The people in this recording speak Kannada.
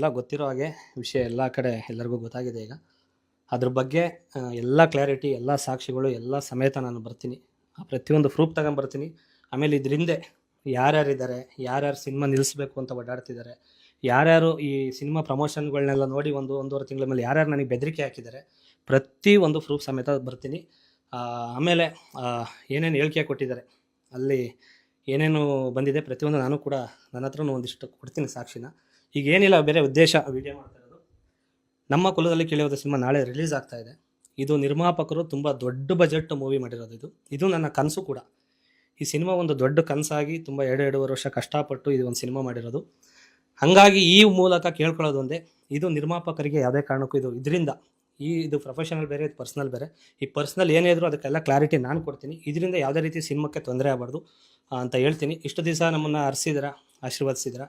ಎಲ್ಲ ಗೊತ್ತಿರೋ ಹಾಗೆ ವಿಷಯ ಎಲ್ಲ ಕಡೆ ಎಲ್ಲರಿಗೂ ಗೊತ್ತಾಗಿದೆ ಈಗ. ಅದ್ರ ಬಗ್ಗೆ ಎಲ್ಲ ಕ್ಲಾರಿಟಿ, ಎಲ್ಲ ಸಾಕ್ಷಿಗಳು ಎಲ್ಲ ಸಮೇತ ನಾನು ಬರ್ತೀನಿ. ಪ್ರತಿಯೊಂದು ಪ್ರೂಫ್ ತಗೊಂಬರ್ತೀನಿ. ಆಮೇಲೆ ಇದರಿಂದೆ ಯಾರ್ಯಾರಿದ್ದಾರೆ, ಯಾರ್ಯಾರು ಸಿನಿಮಾ ನಿಲ್ಲಿಸ್ಬೇಕು ಅಂತ ಓಡಾಡ್ತಿದ್ದಾರೆ, ಯಾರ್ಯಾರು ಈ ಸಿನಿಮಾ ಪ್ರಮೋಷನ್ಗಳನ್ನೆಲ್ಲ ನೋಡಿ ಒಂದೂವರೆ ತಿಂಗಳ ಮೇಲೆ ಯಾರ್ಯಾರು ನನಗೆ ಬೆದರಿಕೆ ಹಾಕಿದ್ದಾರೆ, ಪ್ರತಿಯೊಂದು ಪ್ರೂಫ್ ಸಮೇತ ಬರ್ತೀನಿ. ಆಮೇಲೆ ಏನೇನು ಹೇಳಿಕೆ ಕೊಟ್ಟಿದ್ದಾರೆ, ಅಲ್ಲಿ ಏನೇನು ಬಂದಿದೆ ಪ್ರತಿಯೊಂದು ನಾನು ಕೂಡ ನನ್ನ ಹತ್ರನೂ ಒಂದಿಷ್ಟು ಕೊಡ್ತೀನಿ ಸಾಕ್ಷಿನ. ಈಗ ಏನಿಲ್ಲ, ಬೇರೆ ಉದ್ದೇಶ ವಿಡಿಯೋ ಮಾಡ್ತಾ ಇರೋದು. ನಮ್ಮ ಕುಲದಲ್ಲಿ ಕೇಳಿಯೋದು ಸಿನಿಮಾ ನಾಳೆ ರಿಲೀಸ್ ಆಗ್ತಾ ಇದೆ. ಇದು ನಿರ್ಮಾಪಕರು ತುಂಬ ದೊಡ್ಡ ಬಜೆಟ್ ಮೂವಿ ಮಾಡಿರೋದು. ಇದು ನನ್ನ ಕನಸು ಕೂಡ. ಈ ಸಿನಿಮಾ ಒಂದು ದೊಡ್ಡ ಕನಸಾಗಿ ತುಂಬ 2.5 ವರ್ಷ ಕಷ್ಟಪಟ್ಟು ಇದು ಒಂದು ಸಿನಿಮಾ ಮಾಡಿರೋದು. ಹಾಗಾಗಿ ಈ ಮೂಲಕ ಕೇಳ್ಕೊಳ್ಳೋದು ಒಂದೇ, ಇದು ನಿರ್ಮಾಪಕರಿಗೆ ಯಾವುದೇ ಕಾರಣಕ್ಕೂ ಇದರಿಂದ ಇದು ಪ್ರೊಫೆಷನಲ್ ಬೇರೆ, ಇದು ಪರ್ಸ್ನಲ್ ಬೇರೆ. ಈ ಪರ್ಸ್ನಲ್ ಏನೇ ಇದ್ರೂ ಅದಕ್ಕೆಲ್ಲ ಕ್ಲಾರಿಟಿ ನಾನು ಕೊಡ್ತೀನಿ. ಇದರಿಂದ ಯಾವುದೇ ರೀತಿ ಸಿನಿಮಾಕ್ಕೆ ತೊಂದರೆ ಆಗಬಾರ್ದು ಅಂತ ಹೇಳ್ತೀನಿ. ಇಷ್ಟು ದಿವಸ ನಮ್ಮನ್ನು ಹರಿಸಿದ್ರ, ಆಶೀರ್ವದಿಸಿದ್ರ,